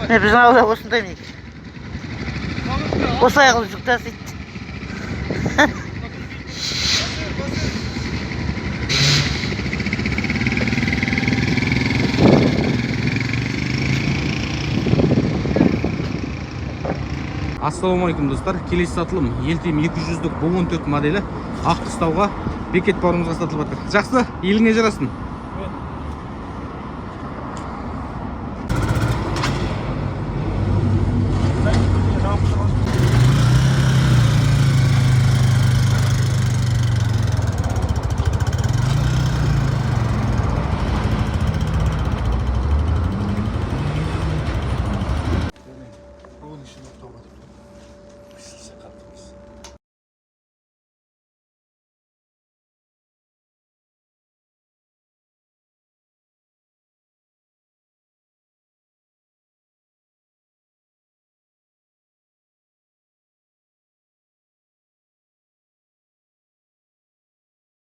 Біздің ауылда осындай міне. Осылай қылып жүк тасиды. Ассалаумағалейкум достар. Келесі сатылым Елтем 200-лік бұл 14 моделі ақ қыстауға бекет бауырымызға сатылып жатыр. Жақсы, еліңе жарасын.